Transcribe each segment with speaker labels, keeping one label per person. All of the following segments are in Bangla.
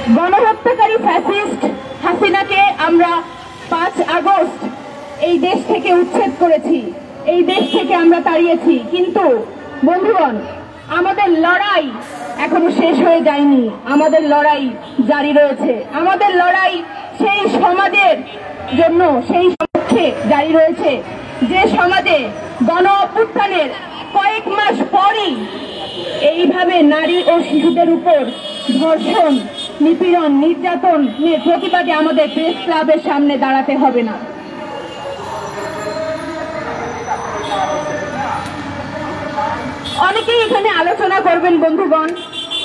Speaker 1: গণহত্যাকারী ফ্যাসিস্ট হাসিনাকে আমরা 5 আগস্ট এই দেশ থেকে উচ্ছেদ করেছি, এই দেশ থেকে আমরা তাড়িয়েছি। কিন্তু বন্ধুগণ, আমাদের লড়াই এখনো শেষ হয়ে যায়নি, আমাদের লড়াই জারি রয়েছে। আমাদের লড়াই সেই সমাজের জন্য, সেই পক্ষে জারি রয়েছে যে সমাজে গণ অভ্যুত্থানের কয়েক মাস পরই এইভাবে নারী ও শিশুদের উপর ধর্ষণ, নিপীড়ন, নির্যাতনের প্রতিবাদে আমাদের প্রেস ক্লাবের সামনে দাঁড়াতে হবে না। অনেকেই এখানে আলোচনা করবেন বন্ধুগণ,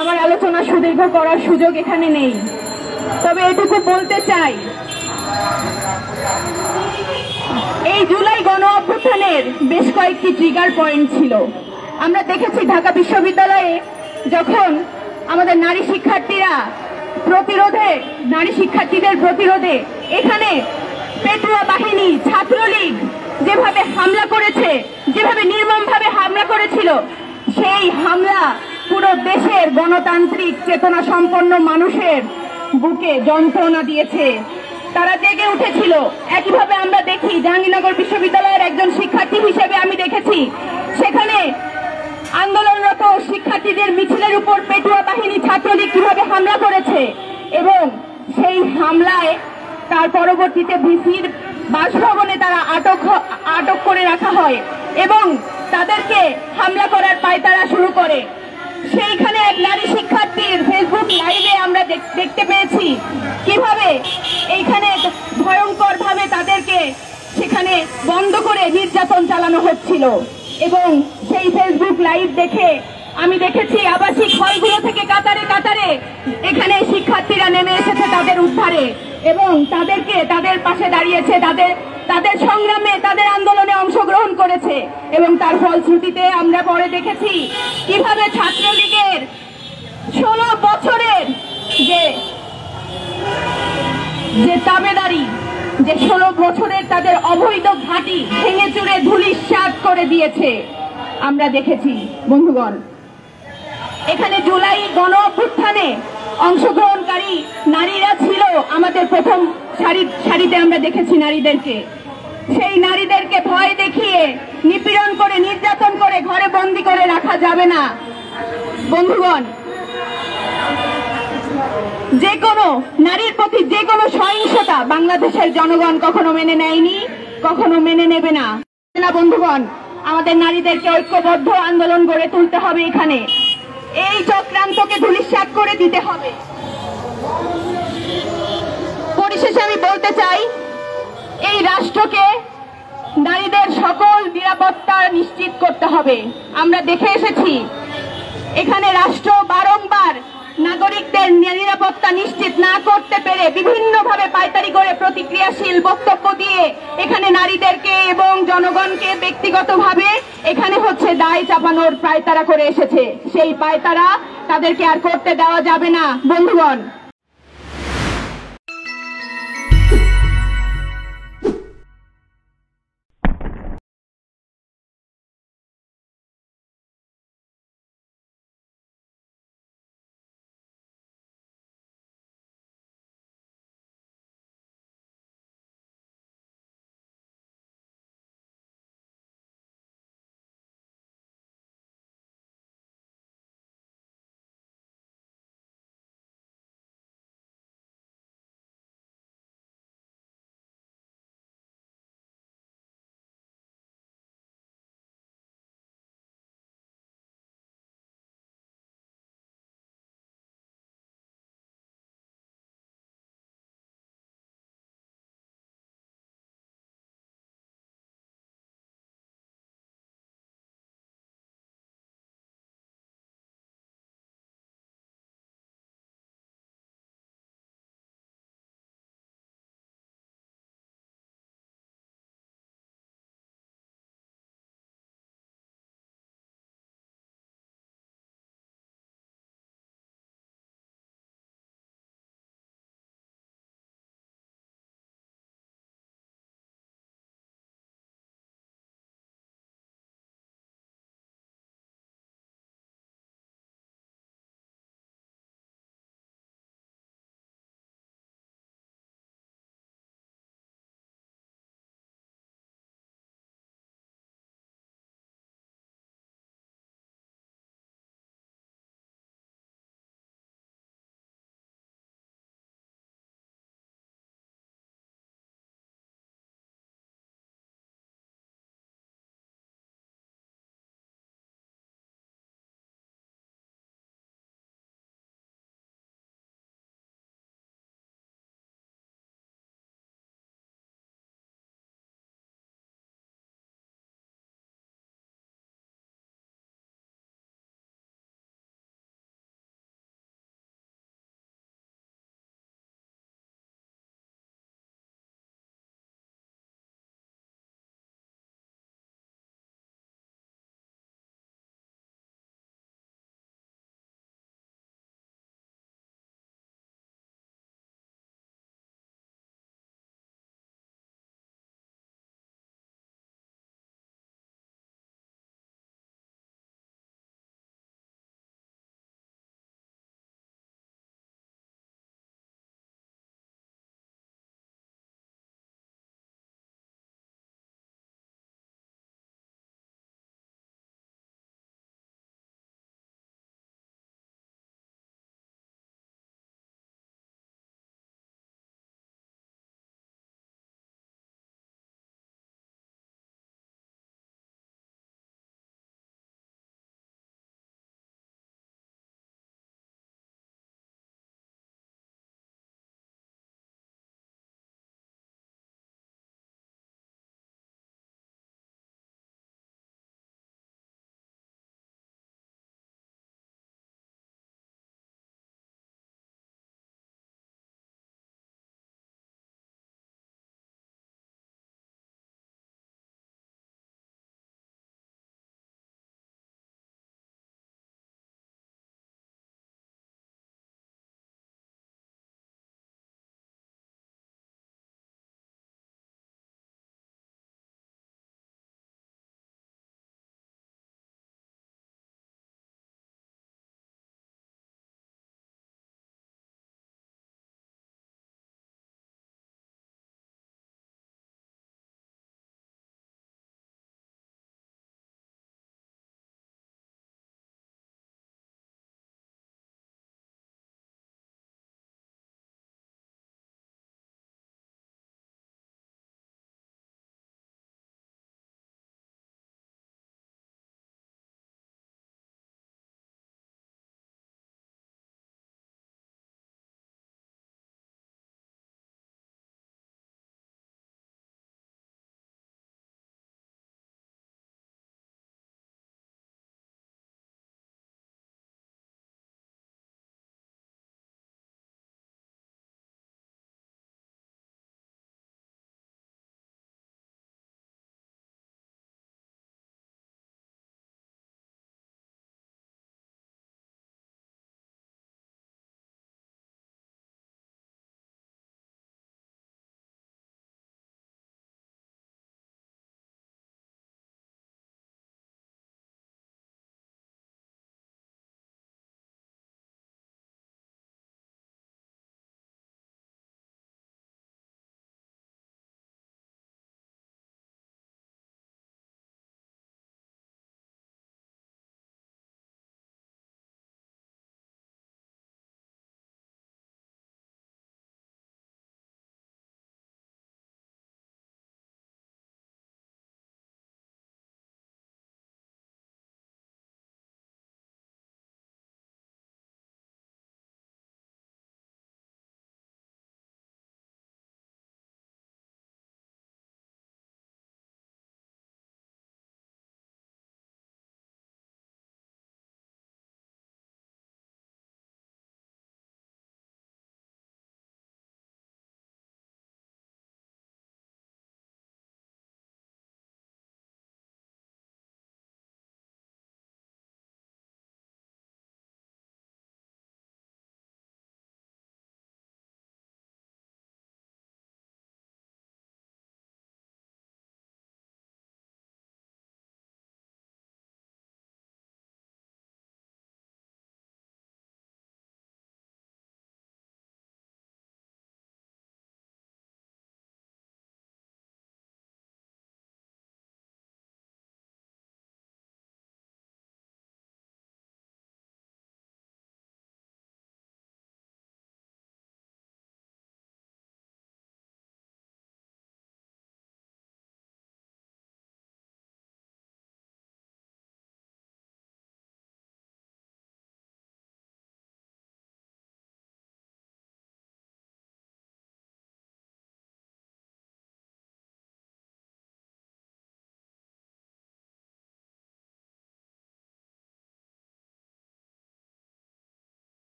Speaker 1: আমার আলোচনা সুদীর্ঘ করার সুযোগ এখানে নেই, তবে এটুকু বলতে চাই, এই জুলাই গণ অভ্যুত্থানের বেশ কয়েকটি ট্রিগার পয়েন্ট ছিল। আমরা দেখেছি ঢাকা বিশ্ববিদ্যালয়ে যখন আমাদের নারী শিক্ষার্থীদের প্রতিরোধে এখানে পেটুয়া বাহিনী, ছাত্রলীগ যেভাবে হামলা করেছে, যেভাবে নির্মমভাবে হামলা করেছিল, সেই হামলা পুরো দেশের গণতান্ত্রিক চেতনা সম্পন্ন মানুষের বুকে যন্ত্রণা দিয়েছে, তারা জেগে উঠেছিল। একইভাবে আমরা দেখি জাহাঙ্গীরনগর বিশ্ববিদ্যালয়ের একজন শিক্ষার্থী হিসেবে আমি দেখেছি সেখানে আন্দোলনরত শিক্ষার্থীদের মিছিলের উপর পেটুয়া বাহিনী, ছাত্রলীগ কিভাবে হামলা করেছে, এবং সেই হামলায় তার পরবর্তীতে ভিসির বাসভবনে তারা আটক করে রাখা হয় এবং তাদেরকে হামলা করার পায়তারা শুরু করে। সেইখানে এক নারী শিক্ষার্থীর ফেসবুক লাইভে আমরা দেখতে পেয়েছি কিভাবে এইখানে ভয়ঙ্কর ভাবে তাদেরকে সেখানে বন্ধ করে নির্যাতন চালানো হচ্ছিল। এবং সেই ফেসবুক লাইভ দেখে আমি দেখেছি আবাসিক হলগুলো থেকে কাতারে কাতারে এখানে শিক্ষার্থীরা নেমে এসেছে তাদের উদ্ধারে এবং তাদের পাশে দাঁড়িয়েছে, তাদের সংগ্রামে, তাদের আন্দোলনে অংশগ্রহণ করেছে। এবং তার ফলশ্রুতিতে আমরা পরে দেখেছি কিভাবে ছাত্রলীগের 16 বছরের যে তাবেদারি, যে 16 বছরের তাদের অবৈধ ঘাঁটি ভেঙে চুরে ধূলিসাৎ করে দিয়েছে আমরা দেখেছি। বন্ধুগণ, এখানে জুলাই গণ অভ্যুত্থানে অংশগ্রহণকারী নারীরা ছিল আমাদের প্রথম সারিতে। আমরা দেখেছি নারীদেরকে, সেই নারীদেরকে ভয় দেখিয়ে, নিপীড়ন করে, নির্যাতন করে ঘরে বন্দী করে রাখা যাবে না। বন্ধুগণ, যে কোনো নারীর প্রতি যে কোনো সহিংসতা বাংলাদেশের জনগণ কখনো মেনে নেয়নি, কখনো মেনে নেবে না। বন্ধুগণ, আমাদের নারীদেরকে ঐক্যবদ্ধ আন্দোলন গড়ে তুলতে হবে, এখানে এই চক্রান্তকে ধূলিসাৎ করে দিতে হবে। পরিশেষে আমি বলতে চাই, এই রাষ্ট্রকে নারীদের সকল নিরাপত্তা নিশ্চিত করতে হবে। আমরা দেখে এসেছি এখানে রাষ্ট্র বারংবার নাগরিকদের নিরাপত্তা নিশ্চিত না করতে পেরে বিভিন্নভাবে পায়তারি করে প্রতিক্রিয়াশীল বক্তব্য দিয়ে এখানে নারীদেরকে এবং জনগণকে ব্যক্তিগতভাবে এখানে দায় চাপানোর পায়তারা করে এসেছে। সেই পায়তারা তাদেরকে আর করতে দেওয়া যাবে না। বন্ধুগণ,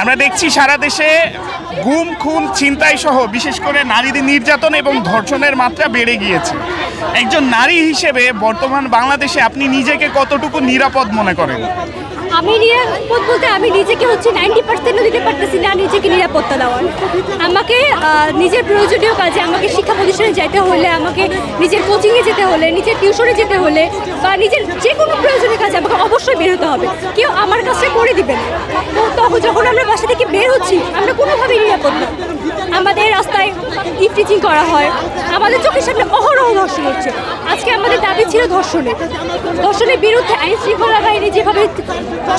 Speaker 2: আমরা দেখছি সারা দেশে গুম খুন ছিনতাই সহ বিশেষ করে নারীদের নির্যাতন এবং ধর্ষণের মাত্রা বেড়ে গিয়েছে। একজন নারী হিসেবে বর্তমান বাংলাদেশে আপনি নিজেকে কতটুকু নিরাপদ মনে করেন?
Speaker 3: আমি নিরাপদ বলতে আমি নিজেকে 90% দিতে পারতেছি না নিজেকে নিরাপত্তা দেওয়ার। আমাকে নিজের প্রয়োজনীয় কাজে আমাকে শিক্ষা প্রতিষ্ঠানে যেতে হলে, আমাকে নিজের কোচিংয়ে যেতে হলে, নিজের টিউশনে যেতে হলে বা নিজের যে কোনো প্রয়োজনীয় কাজে আমাকে অবশ্যই বের হতে হবে। কেউ আমার কাজটা করে দিবে না। তো তখন যখন আমরা বাসা থেকে বের হচ্ছি আমরা কোনোভাবেই নিরাপদ না। আমাদের রাস্তায় ইফটিজিং করা হয়, আমাদের চোখের সামনে অহরহ ধর্ষণ হচ্ছে। আজকে আমাদের দাবি ছিল ধর্ষণের বিরুদ্ধে আইন শৃঙ্খলা বাহিনী যেভাবে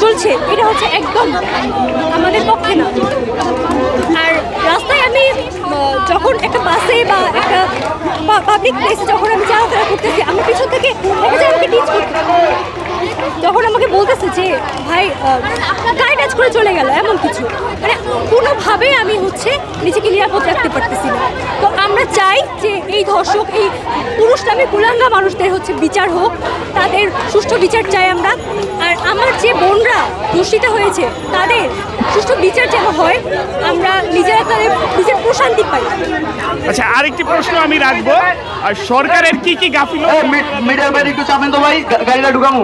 Speaker 3: চলছে এটা হচ্ছে একদম আমাদের পক্ষে না। আর রাস্তায় আমি যখন একটা বাসে বা একটা পাবলিক প্লেসে যখন আমি চলাফেরা করতেছি আমার পিছন থেকে আমাকে টিচ করতে, যখন আমাকে বলতেছে যে ভাই গায়ে টাচ করে চলে গেল এমন কিছু, মানে কোনোভাবেই আমি নিজেকে নিরাপদ রাখতে পারতেছি না। তো আমরা চাই যে এই ধর্ষক, এই পুরুষ নামে কুলাঙ্গা মানুষদের বিচার হোক, তাদের সুষ্ঠু বিচার চাই আমরা। আর আমার যে বোনরা দূষিত হয়েছে তাদের সুষ্ঠু বিচার যেন হয়, আমরা নিজেরা তাদের নিজের প্রশান্তি পাই।
Speaker 2: আচ্ছা, আরেকটি প্রশ্ন আমি রাখবো, আর সরকারের কি কি গাফিলতি?
Speaker 4: মিডিয়ার বাইরে একটু চাপেন তো ভাই, গাড়িটা ঢুকামু।